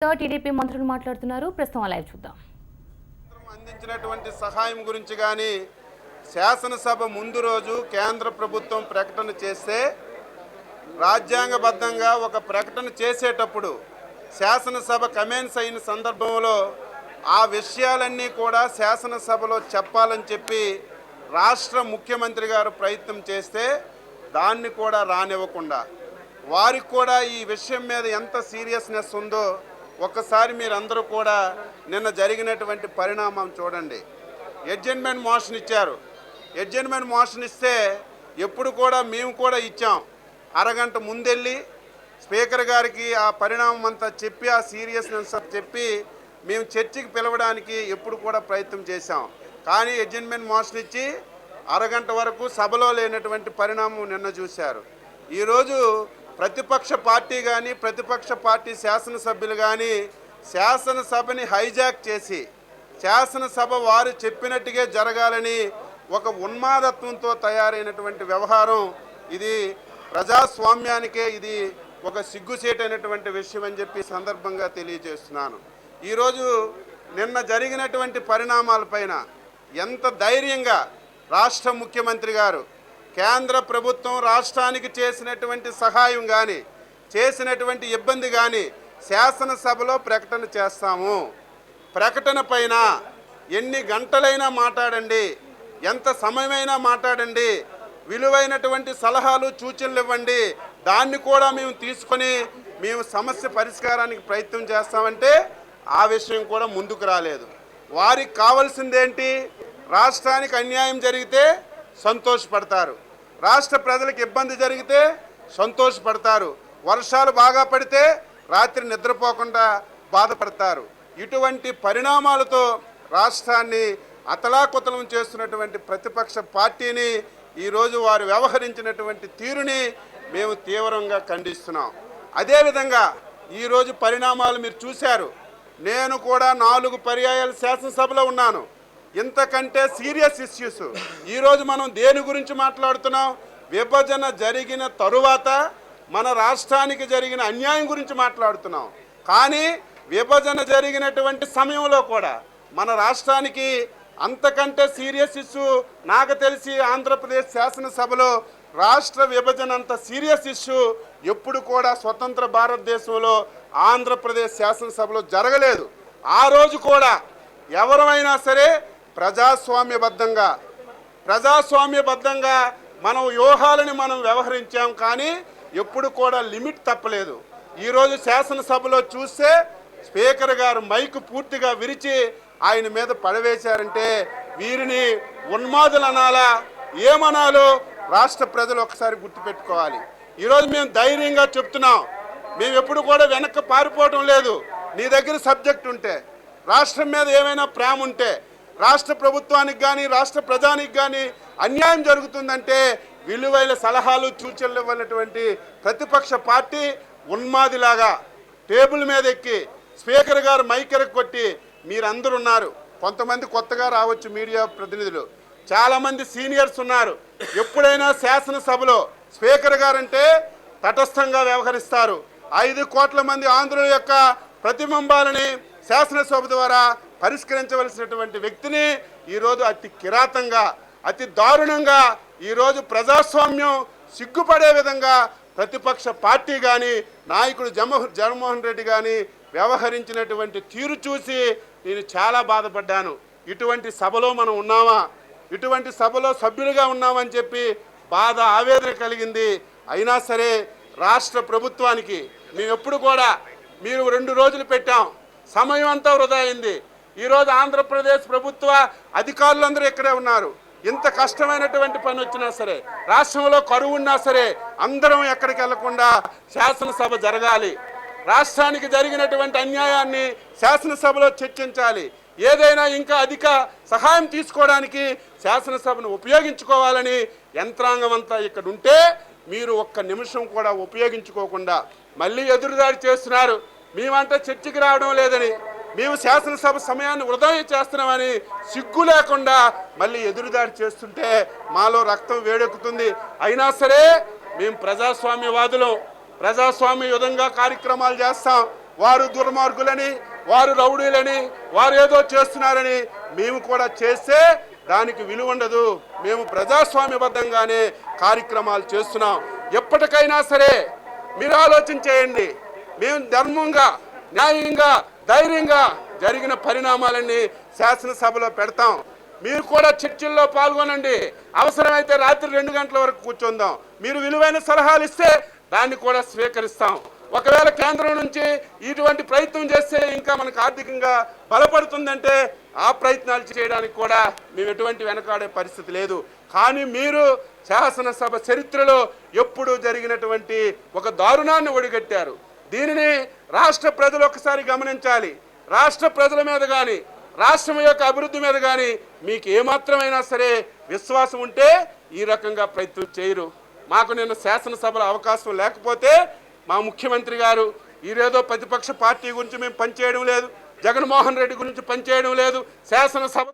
TDP మంత్రులు మాట్లాడుతున్నారు. ప్రస్తుతం లైవ్ చూద్దాం. అందించినటువంటి సహాయం గురించి కానీ శాసనసభ ముందు రోజు కేంద్ర ప్రభుత్వం ప్రకటన చేస్తే రాజ్యాంగబద్ధంగా ఒక ప్రకటన చేసేటప్పుడు శాసనసభ కమెన్స్ అయిన సందర్భంలో ఆ విషయాలన్నీ కూడా శాసనసభలో చెప్పాలని చెప్పి రాష్ట్ర ముఖ్యమంత్రి గారు ప్రయత్నం చేస్తే దాన్ని కూడా రానివ్వకుండా వారికి కూడా ఈ విషయం మీద ఎంత సీరియస్నెస్ ఉందో ఒక్కసారి మీరందరూ కూడా నిన్న జరిగినటువంటి పరిణామం చూడండి. అడ్జర్న్మెంట్ మోషన్ ఇచ్చారు. అడ్జర్న్మెంట్ మోషన్ ఇస్తే ఎప్పుడు కూడా మేము కూడా ఇచ్చాం. అరగంట ముందెళ్ళి స్పీకర్ గారికి ఆ పరిణామం అంతా చెప్పి ఆ సీరియస్నెస్ చెప్పి మేము చర్చకి పిలవడానికి ఎప్పుడు కూడా ప్రయత్నం చేశాం. కానీ అడ్జర్న్మెంట్ మోషన్ ఇచ్చి అరగంట వరకు సభలో లేనటువంటి పరిణామం నిన్న చూశారు. ఈరోజు ప్రతిపక్ష పార్టీ కానీ ప్రతిపక్ష పార్టీ శాసనసభ్యులు కానీ శాసనసభని హైజాక్ చేసి శాసనసభ వారు చెప్పినట్టుగా జరగాలని ఒక ఉన్మాదత్వంతో తయారైనటువంటి వ్యవహారం. ఇది ప్రజాస్వామ్యానికే ఇది ఒక సిగ్గుచేటైనటువంటి విషయం అని చెప్పి సందర్భంగా తెలియజేస్తున్నాను. ఈరోజు నిన్న జరిగినటువంటి పరిణామాలపైన ఎంత ధైర్యంగా రాష్ట్ర ముఖ్యమంత్రి గారు కేంద్ర ప్రభుత్వం రాష్ట్రానికి చేసినటువంటి సహాయం కానీ చేసినటువంటి ఇబ్బంది కానీ శాసనసభలో ప్రకటన చేస్తాము. ప్రకటన పైన ఎన్ని గంటలైనా మాట్లాడండి, ఎంత సమయమైనా మాట్లాడండి, విలువైనటువంటి సలహాలు సూచనలు ఇవ్వండి, దాన్ని కూడా మేము తీసుకొని మేము సమస్య పరిష్కారానికి ప్రయత్నం చేస్తామంటే ఆ విషయం కూడా ముందుకు రాలేదు. వారికి కావాల్సిందేంటి? రాష్ట్రానికి అన్యాయం జరిగితే సంతోషపడతారు, రాష్ట్ర ప్రజలకు ఇబ్బంది జరిగితే సంతోషపడతారు, వర్షాలు బాగా పడితే రాత్రి నిద్రపోకుండా బాధపడతారు. ఇటువంటి పరిణామాలతో రాష్ట్రాన్ని అతలాకుతలం చేస్తున్నటువంటి ప్రతిపక్ష పార్టీని ఈరోజు వారు వ్యవహరించినటువంటి తీరుని మేము తీవ్రంగా ఖండిస్తున్నాం. అదేవిధంగా ఈరోజు పరిణామాలు మీరు చూశారు. నేను కూడా 4 పర్యాయాలు శాసనసభలో ఉన్నాను. ఇంతకంటే సీరియస్ ఇష్యూస్ ఈరోజు మనం దేని గురించి మాట్లాడుతున్నాం? విభజన జరిగిన తరువాత మన రాష్ట్రానికి జరిగిన అన్యాయం గురించి మాట్లాడుతున్నాం. కానీ విభజన జరిగినటువంటి సమయంలో కూడా మన రాష్ట్రానికి అంతకంటే సీరియస్ ఇష్యూ నాకు తెలిసి ఆంధ్రప్రదేశ్ శాసనసభలో రాష్ట్ర విభజన అంత సీరియస్ ఇష్యూ ఎప్పుడు కూడా స్వతంత్ర భారతదేశంలో ఆంధ్రప్రదేశ్ శాసనసభలో జరగలేదు. ఆ రోజు కూడా ఎవరైనా సరే ప్రజాస్వామ్యబద్ధంగా మనం వ్యూహాలని మనం వ్యవహరించాం. కానీ ఎప్పుడు కూడా లిమిట్ తప్పలేదు. ఈరోజు శాసనసభలో చూస్తే స్పీకర్ గారు మైకు పూర్తిగా విరిచి ఆయన మీద పడవేశారంటే వీరిని ఉన్మాదులు అనాలా, ఏమనాలో రాష్ట్ర ప్రజలు ఒకసారి గుర్తుపెట్టుకోవాలి. ఈరోజు మేము ధైర్యంగా చెప్తున్నాం. మేము ఎప్పుడు కూడా వెనక్కి పారిపోవటం లేదు. నీ దగ్గర సబ్జెక్ట్ ఉంటే, రాష్ట్రం మీద ఏమైనా ప్రేమ ఉంటే, రాష్ట్ర ప్రభుత్వానికి కానీ రాష్ట్ర ప్రజానికి కానీ అన్యాయం జరుగుతుందంటే విలువైన సలహాలు సూచనలు ఇవ్వనటువంటి ప్రతిపక్ష పార్టీ ఉన్మాదిలాగా టేబుల్ మీద ఎక్కి స్పీకర్ గారు మైకెరకు కొట్టి మీరందరూ ఉన్నారు. కొంతమంది కొత్తగా రావచ్చు మీడియా ప్రతినిధులు, చాలామంది సీనియర్స్ ఉన్నారు. ఎప్పుడైనా శాసనసభలో స్పీకర్ గారంటే తటస్థంగా వ్యవహరిస్తారు. 5 కోట్ల మంది ఆంధ్రుల యొక్క ప్రతిబింబాలని శాసనసభ ద్వారా పరిష్కరించవలసినటువంటి వ్యక్తిని ఈరోజు అతి కిరాతంగా అతి దారుణంగా ఈరోజు ప్రజాస్వామ్యం సిగ్గుపడే విధంగా ప్రతిపక్ష పార్టీ కానీ నాయకుడు జగన్మోహన్ రెడ్డి కానీ వ్యవహరించినటువంటి తీరు చూసి నేను చాలా బాధపడ్డాను. ఇటువంటి సభలో మనం ఉన్నామా, ఇటువంటి సభలో సభ్యులుగా ఉన్నామని చెప్పి బాధ ఆవేదన కలిగింది. అయినా సరే రాష్ట్ర ప్రభుత్వానికి మేము ఎప్పుడు కూడా మీరు 2 రోజులు పెట్టాం, సమయం అంతా వృధా అయింది. ఈరోజు ఆంధ్రప్రదేశ్ ప్రభుత్వ అధికారులందరూ ఇక్కడే ఉన్నారు. ఇంత కష్టమైనటువంటి పని వచ్చినా సరే, రాష్ట్రంలో కరువు ఉన్నా సరే అందరం ఎక్కడికి వెళ్లకుండా శాసనసభ జరగాలి. రాష్ట్రానికి జరిగినటువంటి అన్యాయాన్ని శాసనసభలో చర్చించాలి. ఏదైనా ఇంకా అధిక సహాయం తీసుకోవడానికి శాసనసభను ఉపయోగించుకోవాలని యంత్రాంగం అంతా ఇక్కడ ఉంటే మీరు ఒక్క నిమిషం కూడా ఉపయోగించుకోకుండా మళ్ళీ ఎదురుదాడి చేస్తున్నారు. మేమంటే చర్చకి రావడం లేదని, మేము శాసనసభ సమయాన్ని వృధా చేస్తున్నామని సిగ్గు లేకుండా మళ్ళీ ఎదురుదాడి చేస్తుంటే మాలో రక్తం వేడెక్కుతుంది. అయినా సరే మేము ప్రజాస్వామ్యవాదులం, ప్రజాస్వామ్య విధంగా కార్యక్రమాలు చేస్తాం. వారు దుర్మార్గులని, వారు రౌడీలని, వారు ఏదో చేస్తున్నారని మేము కూడా చేస్తే దానికి విలువ ఉండదు. మేము ప్రజాస్వామ్యబద్ధంగానే కార్యక్రమాలు చేస్తున్నాం. ఎప్పటికైనా సరే మీరు ఆలోచన చేయండి. మేము ధర్మంగా, న్యాయంగా, ధైర్యంగా జరిగిన పరిణామాలన్నీ శాసనసభలో పెడతాం. మీరు కూడా చర్చల్లో పాల్గొనండి. అవసరమైతే రాత్రి 2 గంటల వరకు కూర్చుందాం. మీరు విలువైన సలహాలు ఇస్తే దాన్ని కూడా స్వీకరిస్తాం. ఒకవేళ కేంద్రం నుంచి ఇటువంటి ప్రయత్నం చేస్తే ఇంకా మనకు ఆర్థికంగా బలపడుతుందంటే ఆ ప్రయత్నాలు చేయడానికి కూడా మేము ఎటువంటి వెనకాడే పరిస్థితి లేదు. కానీ మీరు శాసనసభ చరిత్రలో ఎప్పుడూ జరిగినటువంటి ఒక దారుణాన్ని ఒడిగట్టారు. దీనిని రాష్ట్ర ప్రజలు ఒకసారి గమనించాలి. రాష్ట్ర ప్రజల మీద కానీ, రాష్ట్రం యొక్క అభివృద్ధి మీద కానీ మీకు ఏమాత్రమైనా సరే విశ్వాసం ఉంటే ఈ రకంగా ప్రయత్నం చేయరు. మాకు నిన్న శాసనసభలో అవకాశం లేకపోతే మా ముఖ్యమంత్రి గారు ఈరేదో ప్రతిపక్ష పార్టీ గురించి మేము పనిచేయడం లేదు, జగన్మోహన్ రెడ్డి గురించి పనిచేయడం లేదు, శాసనసభ